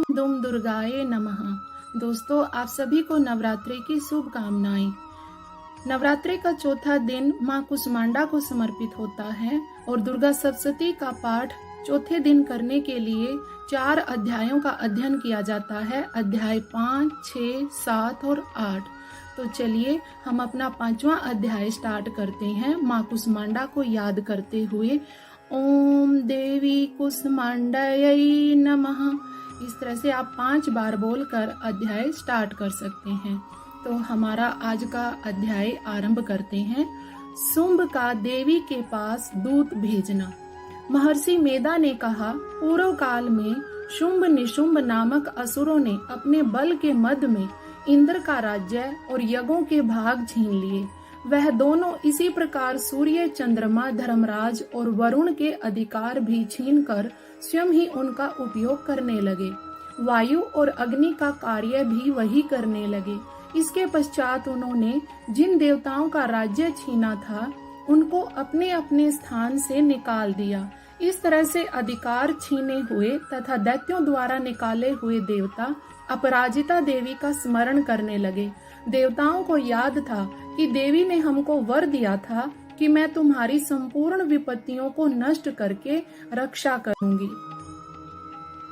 दुम दुर्गाए नमः। दोस्तों, आप सभी को नवरात्रि की शुभकामनाएं। नवरात्रि का चौथा दिन मां कुसमांडा को समर्पित होता है और दुर्गा सप्तशती का पाठ चौथे दिन करने के लिए 4 अध्यायों का अध्ययन किया जाता है। अध्याय 5, 6, 7 और 8। तो चलिए हम अपना 5वां अध्याय स्टार्ट करते हैं मां कुसमांडा को याद करते हुए। ओम देवी कुसमांडायै नमः। इस तरह से आप 5 बार बोलकर अध्याय स्टार्ट कर सकते हैं। तो हमारा आज का अध्याय आरंभ करते हैं। शुंभ का देवी के पास दूत भेजना। महर्षि मेधा ने कहा, पूर्व काल में शुंभ निशुंभ नामक असुरों ने अपने बल के मद में इंद्र का राज्य और यज्ञों के भाग छीन लिए। वह दोनों इसी प्रकार सूर्य, चंद्रमा, धर्मराज और वरुण के अधिकार भी छीनकर स्वयं ही उनका उपयोग करने लगे। वायु और अग्नि का कार्य भी वही करने लगे। इसके पश्चात उन्होंने जिन देवताओं का राज्य छीना था उनको अपने अपने स्थान से निकाल दिया। इस तरह से अधिकार छीने हुए तथा दैत्यों द्वारा निकाले हुए देवता अपराजिता देवी का स्मरण करने लगे। देवताओं को याद था कि देवी ने हमको वर दिया था कि मैं तुम्हारी संपूर्ण विपत्तियों को नष्ट करके रक्षा करूंगी।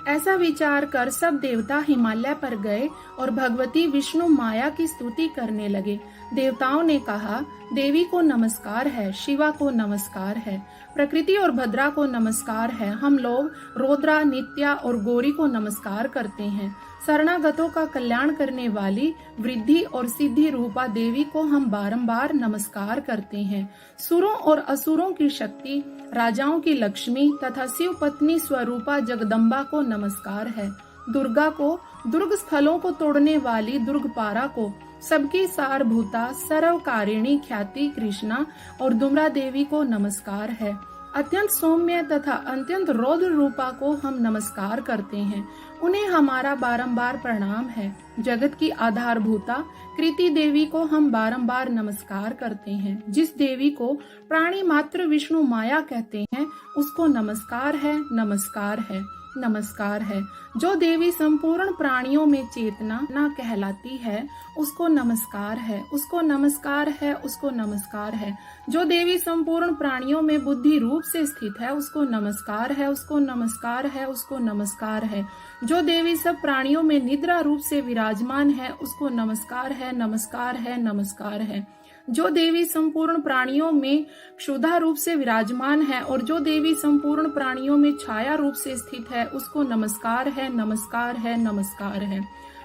ऐसा विचार कर सब देवता हिमालय पर गए और भगवती विष्णु माया की स्तुति करने लगे। देवताओं ने कहा, देवी को नमस्कार है, शिवा को नमस्कार है, प्रकृति और भद्रा को नमस्कार है। हम लोग रौद्रा, नित्या और गौरी को नमस्कार करते हैं। शरणागतों का कल्याण करने वाली वृद्धि और सिद्धि रूपा देवी को हम बारंबार नमस्कार करते हैं। सुरों और असुरों की शक्ति, राजाओं की लक्ष्मी तथा शिव पत्नी स्वरूपा जगदम्बा को नमस्कार है। दुर्गा को, दुर्ग स्थलों को तोड़ने वाली दुर्गपारा को, सबकी सारभूता सर्वकारिणी ख्याति कृष्णा और दुमरा देवी को नमस्कार है। अत्यंत सौम्य तथा अत्यंत रौद्र रूपा को हम नमस्कार करते हैं। उन्हें हमारा बारंबार प्रणाम है। जगत की आधारभूता कृति देवी को हम बारंबार नमस्कार करते हैं। जिस देवी को प्राणी मात्र विष्णु माया कहते हैं उसको नमस्कार है, नमस्कार है, नमस्कार है। जो देवी संपूर्ण प्राणियों में चेतना ना कहलाती है उसको नमस्कार है, उसको नमस्कार है, उसको नमस्कार है। जो देवी संपूर्ण प्राणियों में बुद्धि रूप से स्थित है उसको नमस्कार है, उसको नमस्कार है, उसको नमस्कार है। जो देवी सब प्राणियों में निद्रा रूप से विराजमान है उसको नमस्कार है, नमस्कार है, नमस्कार है। जो देवी संपूर्ण प्राणियों में क्षुधा रूप से विराजमान है और जो देवी संपूर्ण प्राणियों में छाया रूप से स्थित है उसको नमस्कार है, नमस्कार है, नमस्कार है।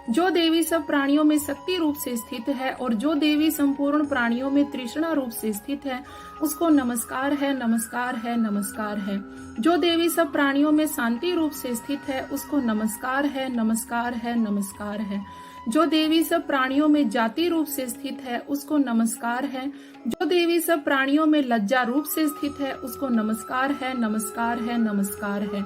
जो देवी सब प्राणियों में शक्ति रूप से स्थित है और जो देवी संपूर्ण प्राणियों में तृष्णा रूप से स्थित है उसको नमस्कार है, नमस्कार है, नमस्कार है। जो देवी सब प्राणियों में शांति रूप से स्थित है उसको नमस्कार है, नमस्कार है, नमस्कार है। जो देवी सब प्राणियों में जाति रूप से स्थित है उसको नमस्कार है। जो देवी सब प्राणियों में लज्जा रूप से स्थित है उसको नमस्कार है, नमस्कार है, नमस्कार है।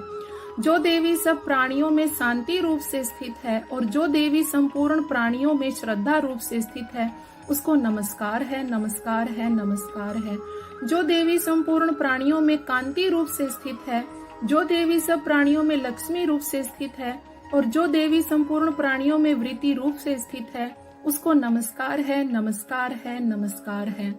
जो देवी सब प्राणियों में शांति रूप से स्थित है और जो देवी संपूर्ण प्राणियों में श्रद्धा रूप से स्थित है उसको नमस्कार है, नमस्कार है, नमस्कार है। जो देवी संपूर्ण प्राणियों में कांति रूप से स्थित है, जो देवी सब प्राणियों में लक्ष्मी रूप से स्थित है और जो देवी संपूर्ण प्राणियों में वृत्ति रूप से स्थित है उसको नमस्कार है, नमस्कार है, नमस्कार है।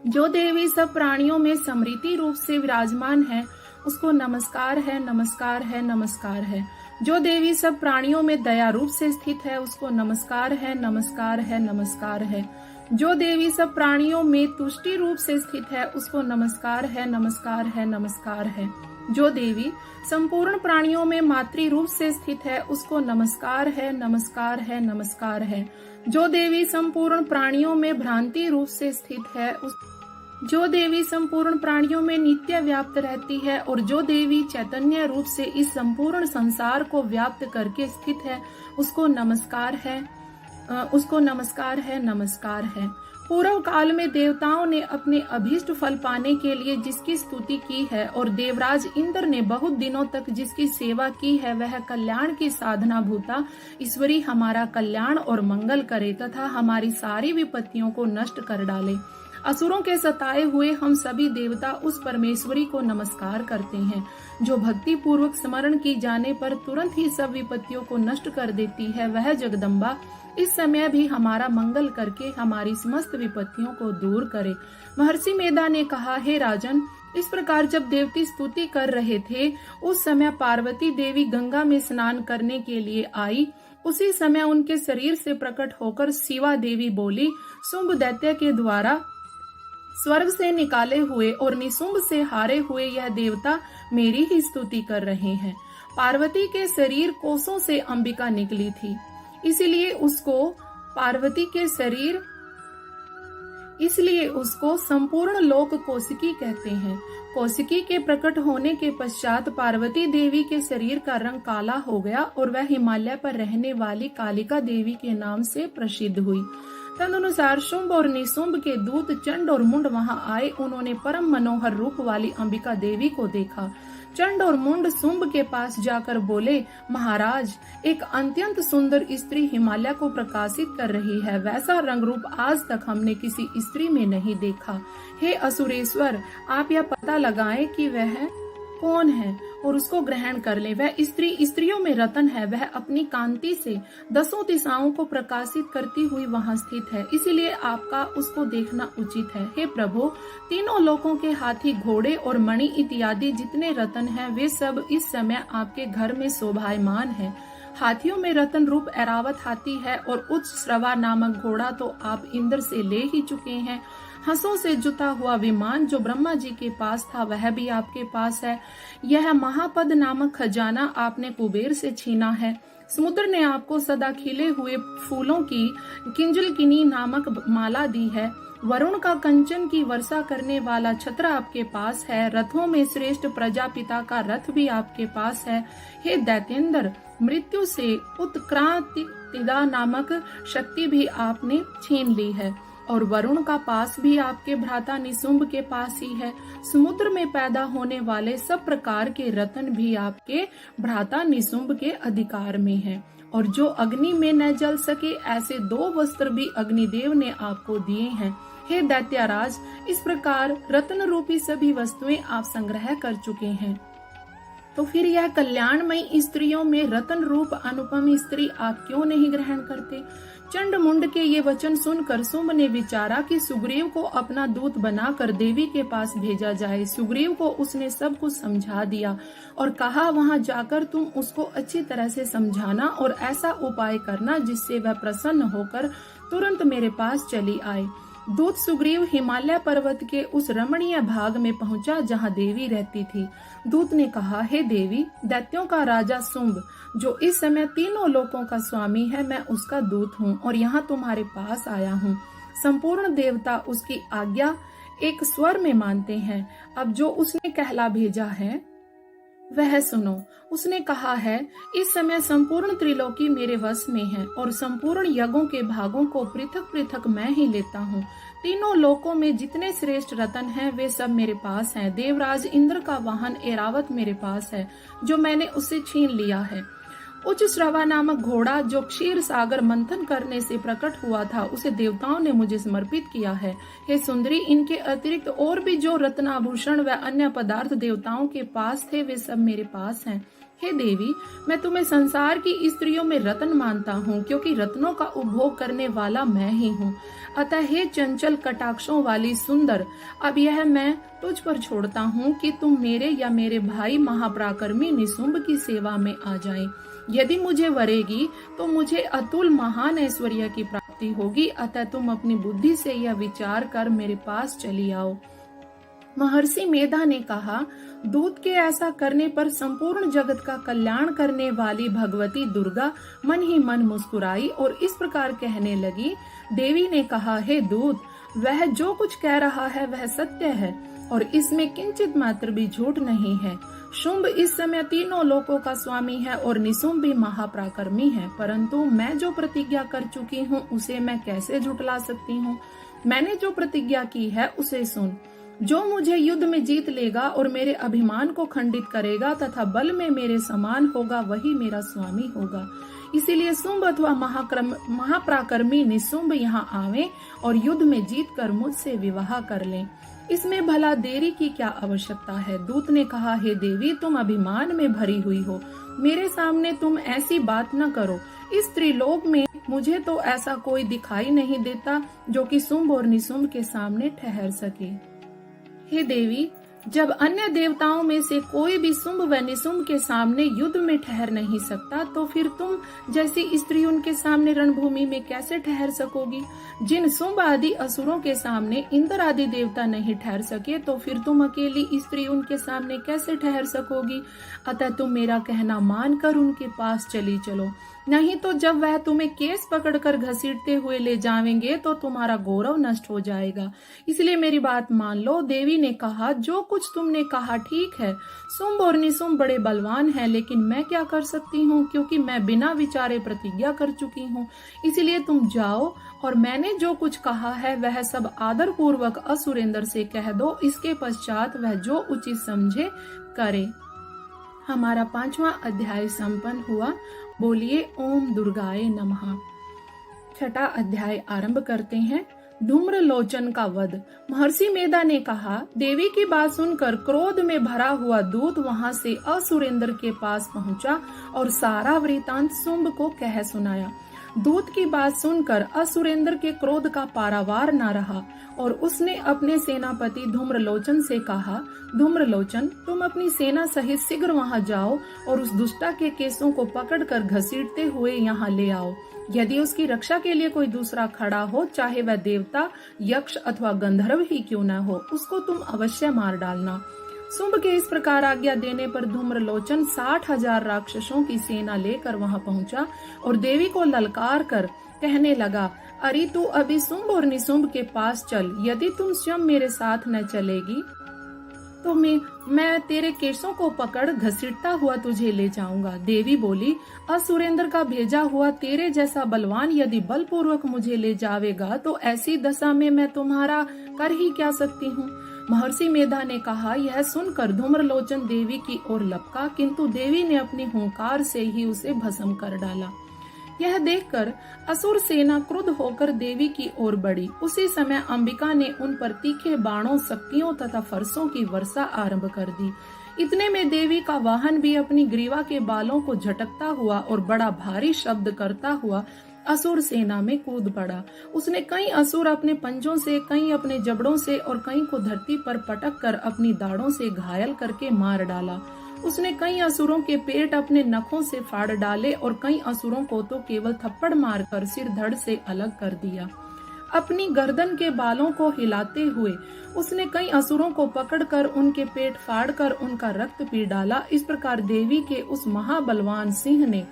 जो देवी सब प्राणियों में समृद्धि रूप से विराजमान है उसको नमस्कार है, नमस्कार है, नमस्कार है। जो देवी सब प्राणियों में दया रूप से स्थित है उसको नमस्कार है, नमस्कार है, नमस्कार है। जो देवी सब प्राणियों में तुष्टि रूप से स्थित है उसको नमस्कार है, नमस्कार है, नमस्कार है। जो देवी संपूर्ण प्राणियों में मातृ रूप से स्थित है उसको नमस्कार है, नमस्कार है, नमस्कार है। जो देवी संपूर्ण प्राणियों में भ्रांति रूप से स्थित है जो देवी संपूर्ण प्राणियों में नित्य व्याप्त रहती है और जो देवी चैतन्य रूप से इस संपूर्ण संसार को व्याप्त करके स्थित है उसको नमस्कार है, उसको नमस्कार है, नमस्कार है। पूर्व काल में देवताओं ने अपने अभीष्ट फल पाने के लिए जिसकी स्तुति की है और देवराज इंद्र ने बहुत दिनों तक जिसकी सेवा की है वह कल्याण की साधना भूता ईश्वरी हमारा कल्याण और मंगल करे तथा हमारी सारी विपत्तियों को नष्ट कर डाले। असुरों के सताए हुए हम सभी देवता उस परमेश्वरी को नमस्कार करते हैं जो भक्ति पूर्वक स्मरण की जाने पर तुरंत ही सब विपत्तियों को नष्ट कर देती है। वह जगदम्बा इस समय भी हमारा मंगल करके हमारी समस्त विपत्तियों को दूर करे। महर्षि मेधा ने कहा, हे राजन, इस प्रकार जब देवती स्तुति कर रहे थे उस समय पार्वती देवी गंगा में स्नान करने के लिए आई। उसी समय उनके शरीर से प्रकट होकर शिवा देवी बोली, शुंभ दैत्य के द्वारा स्वर्ग से निकाले हुए और निशुंभ से हारे हुए यह देवता मेरी ही स्तुति कर रहे हैं। पार्वती के शरीर कोसों से अंबिका निकली थी, इसलिए उसको संपूर्ण लोक कौशिकी कहते हैं। कौशिकी के प्रकट होने के पश्चात पार्वती देवी के शरीर का रंग काला हो गया और वह हिमालय पर रहने वाली कालिका देवी के नाम से प्रसिद्ध हुई। तदनुसार शुंभ और निशुंभ के दूत चंड और मुंड वहां आए। उन्होंने परम मनोहर रूप वाली अंबिका देवी को देखा। चंड और मुंड शुंभ के पास जाकर बोले, महाराज, एक अत्यंत सुंदर स्त्री हिमालय को प्रकाशित कर रही है। वैसा रंग रूप आज तक हमने किसी स्त्री में नहीं देखा। हे असुरेश्वर, आप यह पता लगाएं कि वह कौन है और उसको ग्रहण कर ले। वह स्त्री स्त्रियों में रतन है। वह अपनी कांति से 10 दिशाओं को प्रकाशित करती हुई वहां स्थित है, इसीलिए आपका उसको देखना उचित है। हे प्रभु, तीनों लोकों के हाथी, घोड़े और मणि इत्यादि जितने रतन हैं वे सब इस समय आपके घर में शोभायमान है। हाथियों में रतन रूप ऐरावत हाथी है और उच्च श्रवा नामक घोड़ा तो आप इंद्र से ले ही चुके हैं। हंसों से जुता हुआ विमान जो ब्रह्मा जी के पास था वह भी आपके पास है। यह महापद नामक खजाना आपने कुबेर से छीना है। समुद्र ने आपको सदा खिले हुए फूलों की किंजलकिनी नामक माला दी है। वरुण का कंचन की वर्षा करने वाला छत्र आपके पास है। रथों में श्रेष्ठ प्रजापिता का रथ भी आपके पास है। हे दैत्येंद्र, मृत्यु से उत्क्रांतिदा नामक शक्ति भी आपने छीन ली है और वरुण का पास भी आपके भ्राता निशुंभ के पास ही है। समुद्र में पैदा होने वाले सब प्रकार के रत्न भी आपके भ्राता निशुंभ के अधिकार में है और जो अग्नि में न जल सके ऐसे 2 वस्त्र भी अग्निदेव ने आपको दिए हैं। हे दैत्याराज, इस प्रकार रत्न रूपी सभी वस्तुएं आप संग्रह कर चुके हैं, तो फिर यह कल्याणमयी स्त्रियों में रतन रूप अनुपम स्त्री आप क्यों नहीं ग्रहण करते? चंड मुंड के ये वचन सुनकर शुंभ ने विचारा कि सुग्रीव को अपना दूत बनाकर देवी के पास भेजा जाए। सुग्रीव को उसने सब कुछ समझा दिया और कहा, वहां जाकर तुम उसको अच्छी तरह से समझाना और ऐसा उपाय करना जिससे वह प्रसन्न होकर तुरंत मेरे पास चली आए। दूत सुग्रीव हिमालय पर्वत के उस रमणीय भाग में पहुंचा जहां देवी रहती थी। दूत ने कहा, हे देवी, दैत्यों का राजा शुंभ जो इस समय तीनों लोकों का स्वामी है, मैं उसका दूत हूँ और यहाँ तुम्हारे पास आया हूँ। संपूर्ण देवता उसकी आज्ञा एक स्वर में मानते हैं। अब जो उसने कहला भेजा है वह सुनो। उसने कहा है, इस समय संपूर्ण त्रिलोकी मेरे वश में है और संपूर्ण यज्ञों के भागों को पृथक पृथक मैं ही लेता हूँ। तीनों लोकों में जितने श्रेष्ठ रतन हैं वे सब मेरे पास हैं। देवराज इंद्र का वाहन ऐरावत मेरे पास है जो मैंने उससे छीन लिया है। उच्च श्रवा नामक घोड़ा जो क्षीर सागर मंथन करने से प्रकट हुआ था उसे देवताओं ने मुझे समर्पित किया है। हे सुंदरी, इनके अतिरिक्त और भी जो रत्नाभूषण व अन्य पदार्थ देवताओं के पास थे वे सब मेरे पास हैं। हे देवी, मैं तुम्हें संसार की स्त्रियों में रत्न मानता हूँ क्योंकि रत्नों का उपभोग करने वाला मैं ही हूँ। अतः हे चंचल कटाक्षों वाली सुंदर, अब यह मैं तुझ पर छोड़ता हूँ कि तुम मेरे या मेरे भाई महापराक्रमी निशुंभ की सेवा में आ जाएं। यदि मुझे वरेगी तो मुझे अतुल महान ऐश्वर्य की प्राप्ति होगी। अतः तुम अपनी बुद्धि से यह विचार कर मेरे पास चली आओ। महर्षि मेधा ने कहा, दूत के ऐसा करने पर संपूर्ण जगत का कल्याण करने वाली भगवती दुर्गा मन ही मन मुस्कुराई और इस प्रकार कहने लगी। देवी ने कहा, हे दूत, वह जो कुछ कह रहा है वह सत्य है और इसमें किंचित मात्र भी झूठ नहीं है। शुंभ इस समय तीनों लोकों का स्वामी है और निशुंभ भी महापराक्रमी है, परंतु मैं जो प्रतिज्ञा कर चुकी हूँ उसे मैं कैसे झुठला सकती हूँ? मैंने जो प्रतिज्ञा की है उसे सुन। जो मुझे युद्ध में जीत लेगा और मेरे अभिमान को खंडित करेगा तथा बल में मेरे समान होगा, वही मेरा स्वामी होगा। इसीलिए शुंभ अथवा महापराक्रमी निशुंभ यहाँ आवे और युद्ध में जीत कर मुझसे विवाह कर लें। इसमें भला देरी की क्या आवश्यकता है। दूत ने कहा, हे देवी, तुम अभिमान में भरी हुई हो, मेरे सामने तुम ऐसी बात न करो। इस त्रिलोक में मुझे तो ऐसा कोई दिखाई नहीं देता जो कि शुंभ और निशुंभ के सामने ठहर सके। हे देवी, जब अन्य देवताओं में से कोई भी शुंभ व निशुंभ के सामने युद्ध में ठहर नहीं सकता, तो फिर तुम जैसी स्त्री उनके सामने रणभूमि में कैसे ठहर सकोगी। जिन शुंभ आदि असुरों के सामने इंद्र आदि देवता नहीं ठहर सके, तो फिर तुम अकेली स्त्री उनके सामने कैसे ठहर सकोगी। अतः तुम मेरा कहना मानकर उनके पास चली चलो, नहीं तो जब वह तुम्हें केस पकड़कर घसीटते हुए ले जाएंगे तो तुम्हारा गौरव नष्ट हो जाएगा। इसलिए मेरी बात मान लो। देवी ने कहा, जो कुछ तुमने कहा ठीक है। शुंभ और निशुंभ बड़े बलवान हैं, लेकिन मैं क्या कर सकती हूँ, क्योंकि मैं बिना विचारे प्रतिज्ञा कर चुकी हूँ। इसलिए तुम जाओ और मैंने जो कुछ कहा है वह सब आदर पूर्वक असुरेंद्र से कह दो। इसके पश्चात वह जो उचित समझे करे। हमारा 5वां अध्याय संपन्न हुआ। बोलिए ओम दुर्गाए नमः। 6ठा अध्याय आरंभ करते हैं। धूम्र लोचन का वध। महर्षि मेधा ने कहा, देवी की बात सुनकर क्रोध में भरा हुआ दूत वहां से असुरेंद्र के पास पहुंचा और सारा वृतांत शुंभ को कह सुनाया। दूत की बात सुनकर असुरेंद्र के क्रोध का पारावार न रहा और उसने अपने सेनापति धूम्रलोचन से कहा, धूम्रलोचन, तुम अपनी सेना सहित शीघ्र वहां जाओ और उस दुष्टा के केसों को पकड़कर घसीटते हुए यहाँ ले आओ। यदि उसकी रक्षा के लिए कोई दूसरा खड़ा हो, चाहे वह देवता, यक्ष अथवा गंधर्व ही क्यों न हो, उसको तुम अवश्य मार डालना। शुंभ के इस प्रकार आज्ञा देने पर धूम्रलोचन 60,000 राक्षसों की सेना लेकर वहां पहुंचा और देवी को ललकार कर कहने लगा, अरे तू अभी शुंभ और निशुंभ के पास चल। यदि तुम स्वयं मेरे साथ न चलेगी तो मैं तेरे केशों को पकड़ घसीटता हुआ तुझे ले जाऊंगा। देवी बोली, असुरेंद्र का भेजा हुआ तेरे जैसा बलवान यदि बलपूर्वक मुझे ले जावेगा तो ऐसी दशा में मैं तुम्हारा कर ही क्या सकती हूँ। महर्षि मेधा ने कहा। यह सुनकर धूम्रलोचन देवी की ओर लपका, किंतु देवी ने अपनी हुंकार से ही उसे भस्म कर डाला। यह देखकर असुर सेना क्रुद्ध होकर देवी की ओर बढ़ी। उसी समय अंबिका ने उन पर तीखे बाणों, शक्तियों तथा फरसों की वर्षा आरंभ कर दी। इतने में देवी का वाहन भी अपनी ग्रीवा के बालों को झटकता हुआ और बड़ा भारी शब्द करता हुआ असुर सेना में कूद पड़ा। उसने कई असुर अपने पंजों से, कई अपने जबड़ों से और कई को धरती पर पटक कर अपनी दाढ़ों से घायल करके मार डाला। उसने कई असुरों के पेट अपने नखों से फाड़ डाले और कई असुरों को तो केवल थप्पड़ मारकर सिर धड़ से अलग कर दिया। अपनी गर्दन के बालों को हिलाते हुए उसने कई असुरों को पकड़कर उनके पेट फाड़कर उनका रक्त पी डाला। इस प्रकार देवी के उस महाबलवान सिंह ने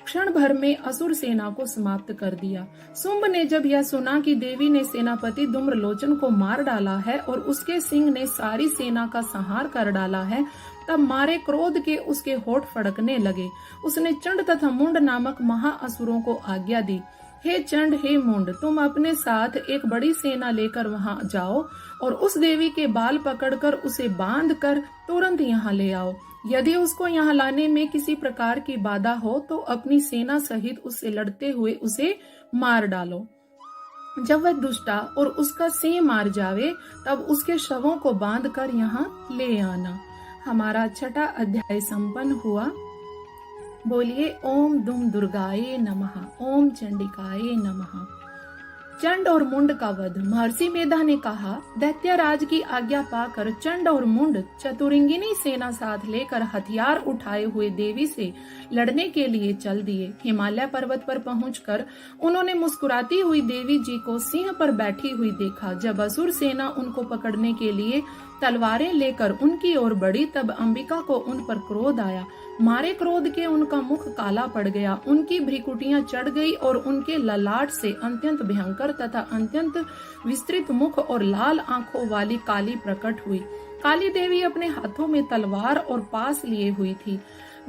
क्षण भर में असुर सेना को समाप्त कर दिया। शुंभ ने जब यह सुना कि देवी ने सेनापति धूम्रलोचन को मार डाला है और उसके सिंह ने सारी सेना का संहार कर डाला है, तब मारे क्रोध के उसके होठ फड़कने लगे। उसने चंड तथा मुंड नामक महाअसुरों को आज्ञा दी, हे चंड, हे मुंड, तुम अपने साथ एक बड़ी सेना लेकर वहां जाओ और उस देवी के बाल पकड़कर उसे बांध कर तुरंत यहाँ ले आओ। यदि उसको यहाँ लाने में किसी प्रकार की बाधा हो तो अपनी सेना सहित उससे लड़ते हुए उसे मार डालो। जब वह दुष्टा और उसका सिंह मार जावे तब उसके शवों को बांध कर यहाँ ले आना। हमारा 6ठा अध्याय संपन्न हुआ। बोलिए ओम दुम दुर्गाये नमः, ओम चंडिकाये नमः। चंड और मुंड का वध। महर्षि मेधा ने कहा, दैत्यराज की आज्ञा पाकर चंड और मुंड चतुरंगिनी सेना साथ लेकर हथियार उठाए हुए देवी से लड़ने के लिए चल दिए। हिमालय पर्वत पर पहुंचकर उन्होंने मुस्कुराती हुई देवी जी को सिंह पर बैठी हुई देखा। जब असुर सेना उनको पकड़ने के लिए तलवारें लेकर उनकी ओर बढ़ी तब अंबिका को उन पर क्रोध आया। मारे क्रोध के उनका मुख काला पड़ गया, उनकी भ्रिकुटियां चढ़ गई और उनके ललाट से अत्यंत भयंकर तथा अत्यंत विस्तृत मुख और लाल आंखों वाली काली प्रकट हुई। काली देवी अपने हाथों में तलवार और पास लिए हुई थी।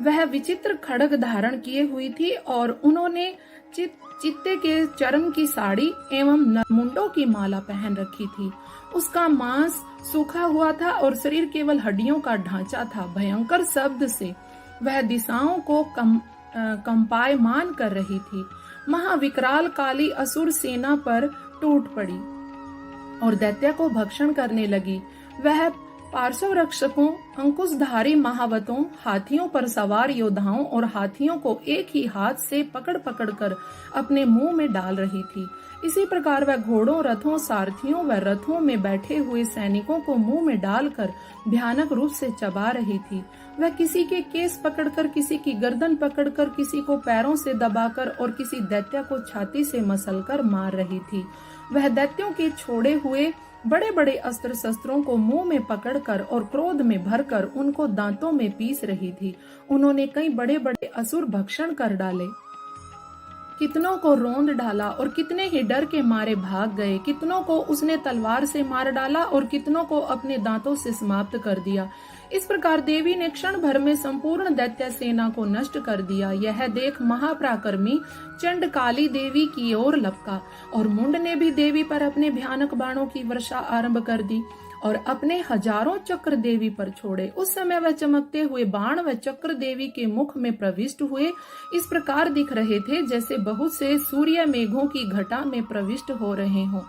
वह विचित्र खड्ग धारण किए हुई थी और उन्होंने चित्ते के चर्म की साड़ी एवं नरमुंडों की माला पहन रखी थी। उसका मांस सूखा हुआ था और शरीर केवल हड्डियों का ढांचा था। भयंकर शब्द से वह दिशाओं को कंपायमान कर रही थी। महाविकराल काली असुर सेना पर टूट पड़ी और दैत्य को भक्षण करने लगी। वह पार्श्व रक्षकों, अंकुशधारी महावतों, हाथियों पर सवार योद्धाओं और हाथियों को एक ही हाथ से पकड़ पकड़ कर अपने मुंह में डाल रही थी। इसी प्रकार वह घोड़ों, रथों, सारथियों व रथों में बैठे हुए सैनिकों को मुंह में डालकर भयानक रूप से चबा रही थी। वह किसी के केस पकड़कर, किसी की गर्दन पकड़कर, किसी को पैरों से दबाकर और किसी दैत्य को छाती से मसलकर मार रही थी। वह दैत्यों के छोड़े हुए बड़े बड़े अस्त्र शस्त्रों को मुंह में पकड़कर और क्रोध में भरकर उनको दांतों में पीस रही थी। उन्होंने कई बड़े बड़े असुर भक्षण कर डाले, कितनों को रोंद डाला और कितने ही डर के मारे भाग गए। कितनों को उसने तलवार से मार डाला और कितनों को अपने दांतों से समाप्त कर दिया। इस प्रकार देवी ने क्षण भर में संपूर्ण दैत्य सेना को नष्ट कर दिया। यह देख महापराक्रमी चंड काली देवी की ओर लपका और मुंड ने भी देवी पर अपने भयानक बाणों की वर्षा आरंभ कर दी और अपने हजारों चक्र देवी पर छोड़े। उस समय वह चमकते हुए बाण व चक्र देवी के मुख में प्रविष्ट हुए इस प्रकार दिख रहे थे जैसे बहुत से सूर्य मेघों की घटा में प्रविष्ट हो रहे हों।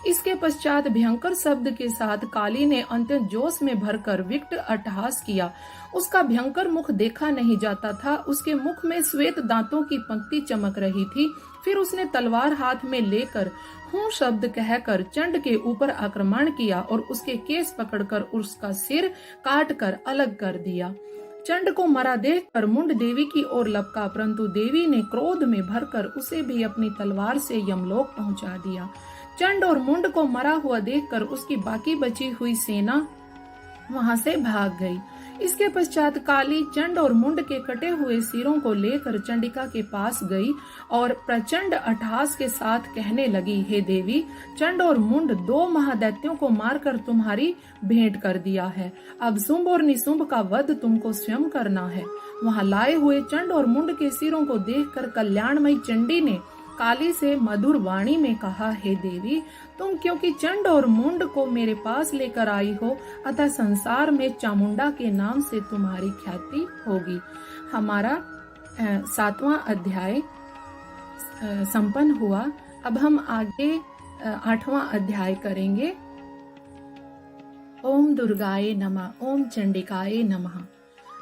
इसके पश्चात भयंकर शब्द के साथ काली ने अत्यंत जोश में भरकर विकट अट्टहास किया। उसका भयंकर मुख देखा नहीं जाता था। उसके मुख में श्वेत दांतों की पंक्ति चमक रही थी। फिर उसने तलवार हाथ में लेकर हूं शब्द कहकर चंड के ऊपर आक्रमण किया और उसके केस पकड़कर उसका सिर काट कर अलग कर दिया। चंड को मरा देखकर मुंड देवी की ओर लपका, परंतु देवी ने क्रोध में भरकर उसे भी अपनी तलवार से यमलोक पहुंचा दिया। चंड और मुंड को मरा हुआ देखकर उसकी बाकी बची हुई सेना वहां से भाग गई। इसके पश्चात काली चंड और मुंड के कटे हुए सिरों को लेकर चंडिका के पास गई और प्रचंड अट्टहास के साथ कहने लगी, हे देवी, चंड और मुंड दो महादैत्यों को मारकर तुम्हारी भेंट कर दिया है। अब शुंभ और निशुंभ का वध तुमको स्वयं करना है। वहां लाए हुए चंड और मुंड के सिरों को देखकर कल्याणमयी चंडी ने काली से मधुर वाणी में कहा, हे देवी, तुम क्योंकि चंड और मुंड को मेरे पास लेकर आई हो, अतः संसार में चामुंडा के नाम से तुम्हारी ख्याति होगी। हमारा 7वां अध्याय संपन्न हुआ। अब हम आगे 8वां अध्याय करेंगे। ओम दुर्गाए नमः, ओम चंडिकाए नमः।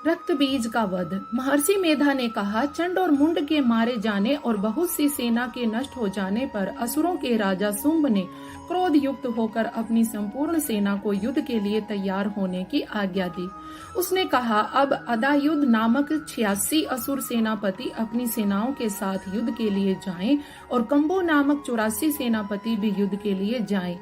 रक्त बीज का वध। महर्षि मेधा ने कहा, चंड और मुंड के मारे जाने और बहुत सी सेना के नष्ट हो जाने पर असुरों के राजा शुंभ ने क्रोध युक्त होकर अपनी संपूर्ण सेना को युद्ध के लिए तैयार होने की आज्ञा दी। उसने कहा, अब अदायुध नामक 86 असुर सेनापति अपनी सेनाओं के साथ युद्ध के लिए जाएं और कंबो नामक 84 सेनापति भी युद्ध के लिए जाएं।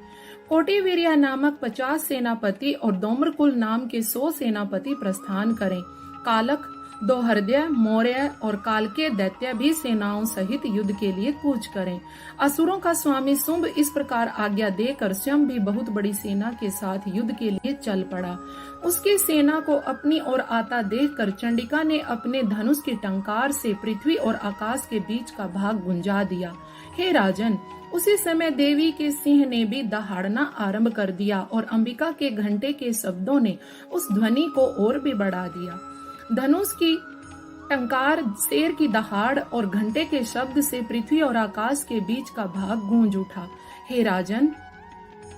कोटिवीर्या नामक 50 सेनापति और दोम्रकुल नाम के 100 सेनापति प्रस्थान करें। कालक, दोहृदय, मौर्य और काल के दैत्य भी सेनाओं सहित युद्ध के लिए कूच करें। असुरों का स्वामी शुंभ इस प्रकार आज्ञा देकर स्वयं भी बहुत बड़ी सेना के साथ युद्ध के लिए चल पड़ा। उसकी सेना को अपनी ओर आता देखकर चंडिका ने अपने धनुष की टंकार से पृथ्वी और आकाश के बीच का भाग गुंजा दिया। हे राजन, उसी समय देवी के सिंह ने भी दहाड़ना आरंभ कर दिया और अंबिका के घंटे के शब्दों ने उस ध्वनि को और भी बढ़ा दिया। धनुष की टंकार, शेर की दहाड़ और घंटे के शब्द से पृथ्वी और आकाश के बीच का भाग गूंज उठा। हे राजन,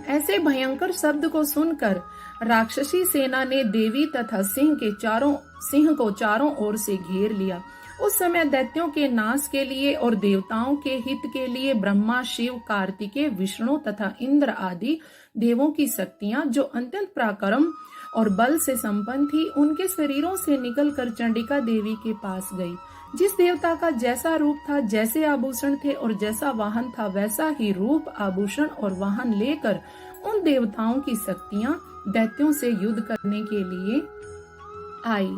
ऐसे भयंकर शब्द को सुनकर राक्षसी सेना ने देवी तथा सिंह को चारों ओर से घेर लिया। उस समय दैत्यों के नाश के लिए और देवताओं के हित के लिए ब्रह्मा, शिव, कार्तिकेय, विष्णु तथा इंद्र आदि देवों की शक्तियां जो अत्यंत पराक्रम और बल से संपन्न थी, उनके शरीरों से निकलकर चंडिका देवी के पास गई। जिस देवता का जैसा रूप था, जैसे आभूषण थे और जैसा वाहन था, वैसा ही रूप, आभूषण और वाहन लेकर उन देवताओं की शक्तियां दैत्यों से युद्ध करने के लिए आई।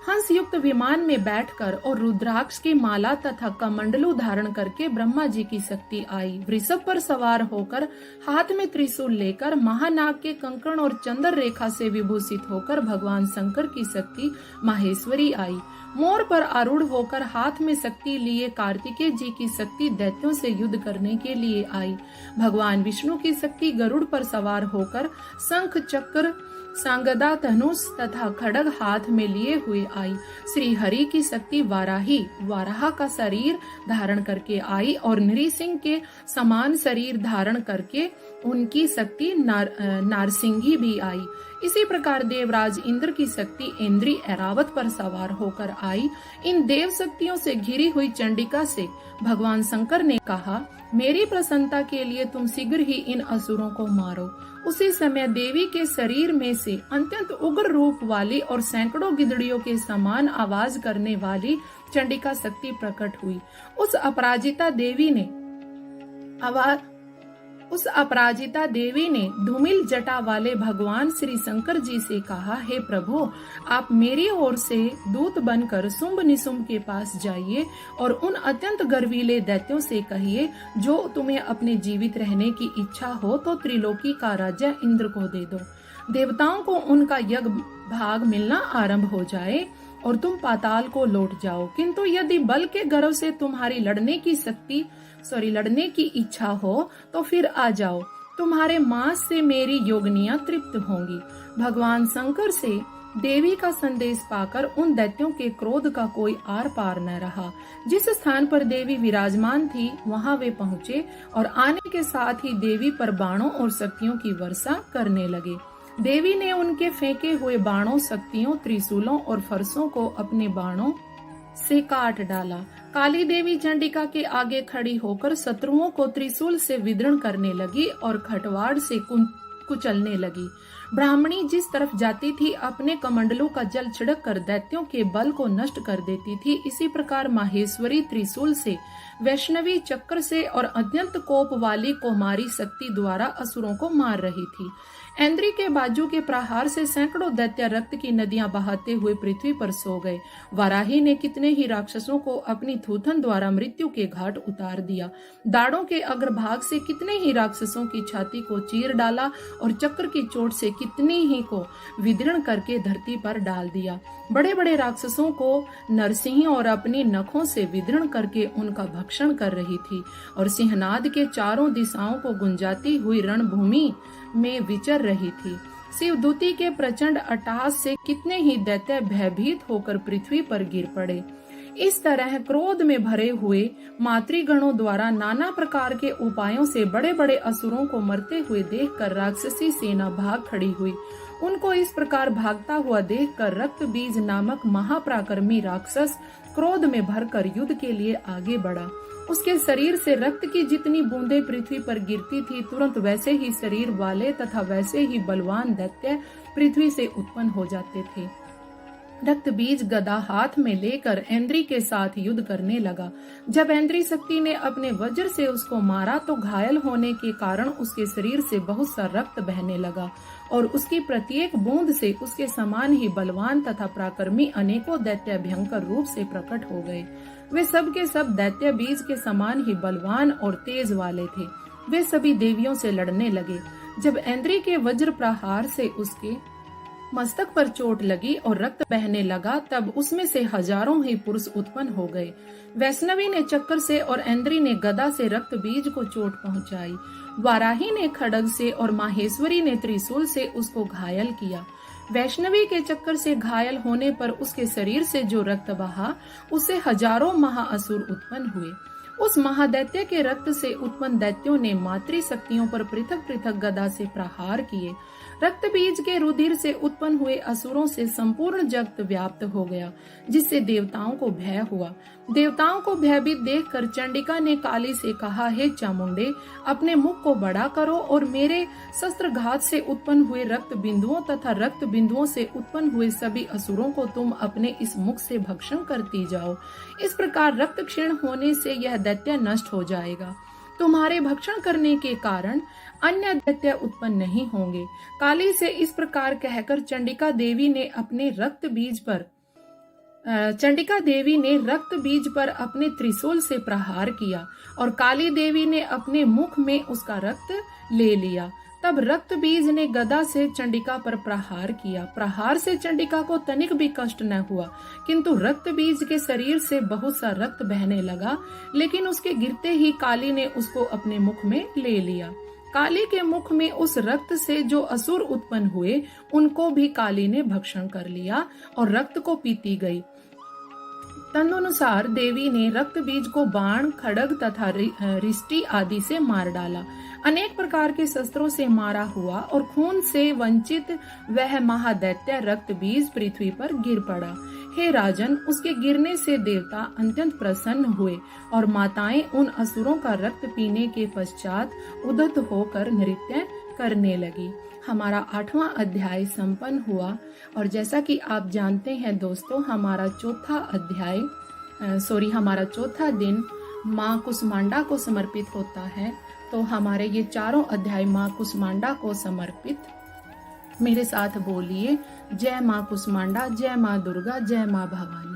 हंस युक्त विमान में बैठकर और रुद्राक्ष की माला तथा कमंडलू धारण करके ब्रह्मा जी की शक्ति आई। वृषभ पर सवार होकर हाथ में त्रिशूल लेकर महानाग के कंकण और चंद्र रेखा से विभूषित होकर भगवान शंकर की शक्ति माहेश्वरी आई। मोर पर आरूढ़ होकर हाथ में शक्ति लिए कार्तिकेय जी की शक्ति दैत्यों से युद्ध करने के लिए आई। भगवान विष्णु की शक्ति गरुड़ पर सवार होकर शंख चक्र सांगदा धनुष तथा खड्ग हाथ में लिए हुए आई। श्री हरि की शक्ति वाराही वाराह का शरीर धारण करके आई और नृसिंह के समान शरीर धारण करके उनकी शक्ति नारसिंही भी आई। इसी प्रकार देवराज इंद्र की शक्ति इंद्री ऐरावत पर सवार होकर आई। इन देव शक्तियों से घिरी हुई चंडिका से भगवान शंकर ने कहा, मेरी प्रसन्नता के लिए तुम शीघ्र ही इन असुरों को मारो। उसी समय देवी के शरीर में से अत्यंत उग्र रूप वाली और सैकड़ों गिदड़ियों के समान आवाज करने वाली चंडिका शक्ति प्रकट हुई। उस अपराजिता देवी ने धूमिल जटा वाले भगवान श्री शंकर जी से कहा, हे प्रभु, आप मेरी ओर से दूत बनकर शुंभ निशुंभ के पास जाइए और उन अत्यंत गर्वीले दैत्यों से कहिए, जो तुम्हें अपने जीवित रहने की इच्छा हो तो त्रिलोकी का राज्य इंद्र को दे दो। देवताओं को उनका यज्ञ भाग मिलना आरंभ हो जाए और तुम पाताल को लौट जाओ। किंतु यदि बल के गर्व से तुम्हारी लड़ने की इच्छा हो तो फिर आ जाओ, तुम्हारे मांस से मेरी योगिनियां तृप्त होंगी। भगवान शंकर से देवी का संदेश पाकर उन दैत्यों के क्रोध का कोई आर पार न रहा। जिस स्थान पर देवी विराजमान थी वहां वे पहुँचे और आने के साथ ही देवी पर बाणों और शक्तियों की वर्षा करने लगे। देवी ने उनके फेंके हुए बाणों, शक्तियों, त्रिशूलों और फरसों को अपने बाणों से काट डाला। काली देवी चंडिका के आगे खड़ी होकर शत्रुओं को त्रिशूल से विदृण करने लगी और खटवाड़ से कुचलने लगी। ब्राह्मणी जिस तरफ जाती थी अपने कमंडलों का जल छिड़क कर दैत्यों के बल को नष्ट कर देती थी। इसी प्रकार माहेश्वरी त्रिशूल से, वैष्णवी चक्र से और अत्यंत कोप वाली कौमारी शक्ति द्वारा असुरों को मार रही थी। ऐन्द्री के बाजू के प्रहार से सैकड़ों दैत्य रक्त की नदियां बहाते हुए पृथ्वी पर सो गए। वाराही ने कितने ही राक्षसों को अपनी थूथन द्वारा मृत्यु के घाट उतार दिया। दाढ़ों के अग्रभाग से कितने ही राक्षसों की छाती को चीर डाला और चक्र की चोट से कितनी ही को विदीर्ण करके धरती पर डाल दिया। बड़े बड़े राक्षसों को नरसिंह और अपनी नखों से विदीर्ण करके उनका भक्षण कर रही थी और सिंहनाद के चारों दिशाओं को गुंजाती हुई रणभूमि में विचर रही थी। शिवदूती के प्रचंड अट्टहास से कितने ही दैत्य भयभीत होकर पृथ्वी पर गिर पड़े। इस तरह क्रोध में भरे हुए मातृगणों द्वारा नाना प्रकार के उपायों से बड़े बड़े असुरों को मरते हुए देखकर राक्षसी सेना भाग खड़ी हुई। उनको इस प्रकार भागता हुआ देखकर रक्त बीज नामक महापराक्रमी राक्षस क्रोध में भरकर युद्ध के लिए आगे बढ़ा। उसके शरीर से रक्त की जितनी बूंदें पृथ्वी पर गिरती थी, तुरंत वैसे ही शरीर वाले तथा वैसे ही बलवान दैत्य पृथ्वी से उत्पन्न हो जाते थे। रक्त बीज गदा हाथ में लेकर ऐन्द्री के साथ युद्ध करने लगा। जब ऐन्द्री शक्ति ने अपने वज्र से उसको मारा तो घायल होने के कारण उसके शरीर से बहुत सा रक्त बहने लगा और उसकी प्रत्येक बूंद से उसके समान ही बलवान तथा पराक्रमी अनेकों दैत्य भयंकर रूप से प्रकट हो गए। वे सब के सब दैत्य बीज के समान ही बलवान और तेज वाले थे। वे सभी देवियों से लड़ने लगे। जब ऐन्द्री के वज्र प्रहार से उसके मस्तक पर चोट लगी और रक्त बहने लगा, तब उसमें से हजारों ही पुरुष उत्पन्न हो गए। वैष्णवी ने चक्र से और ऐन्द्री ने गदा से रक्त बीज को चोट पहुंचाई। वाराही ने खड्ग से और माहेश्वरी ने त्रिशूल से उसको घायल किया। वैष्णवी के चक्कर से घायल होने पर उसके शरीर से जो रक्त बहा, उससे हजारों महाअसुर उत्पन्न हुए। उस महादैत्य के रक्त से उत्पन्न दैत्यों ने मातृ शक्तियों पर पृथक पृथक गदा से प्रहार किए। रक्त बीज के रुधिर से उत्पन्न हुए असुरों से संपूर्ण जगत व्याप्त हो गया, जिससे देवताओं को भय हुआ। देवताओं को भयभीत देखकर चंडिका ने काली से कहा, हे चामुंडे, अपने मुख को बड़ा करो और मेरे शस्त्रघात से उत्पन्न हुए रक्त बिंदुओं तथा रक्त बिंदुओं से उत्पन्न हुए सभी असुरों को तुम अपने इस मुख से भक्षण करती जाओ। इस प्रकार रक्त क्षीण होने से यह दैत्य नष्ट हो जाएगा। तुम्हारे भक्षण करने के कारण अन्य दैत्य उत्पन्न नहीं होंगे। काली से इस प्रकार कहकर चंडिका देवी ने रक्त बीज पर अपने त्रिशूल से प्रहार किया और काली देवी ने अपने मुख में उसका रक्त ले लिया। तब रक्त बीज ने गदा से चंडिका पर प्रहार किया। प्रहार से चंडिका को तनिक भी कष्ट न हुआ, किंतु रक्त बीज के शरीर से बहुत सा रक्त बहने लगा। लेकिन उसके गिरते ही काली ने उसको अपने मुख में ले लिया। काली के मुख में उस रक्त से जो असुर उत्पन्न हुए, उनको भी काली ने भक्षण कर लिया और रक्त को पीती गई। तदनुसार देवी ने रक्त बीज को बाण, खड्ग तथा रिष्टि आदि से मार डाला। अनेक प्रकार के शस्त्रों से मारा हुआ और खून से वंचित वह महादैत्य रक्त बीज पृथ्वी पर गिर पड़ा। हे राजन, उसके गिरने से देवता अत्यंत प्रसन्न हुए और माताएं उन असुरों का रक्त पीने के पश्चात उद्यत होकर नृत्य करने लगी। हमारा 8वां अध्याय संपन्न हुआ और जैसा कि आप जानते हैं दोस्तों, हमारा चौथा दिन माँ कुसमांडा को समर्पित होता है। तो हमारे ये चारों अध्याय माँ कुसमांडा को समर्पित। मेरे साथ बोलिए, जय माँ कुसमांडा, जय माँ दुर्गा, जय माँ भवानी।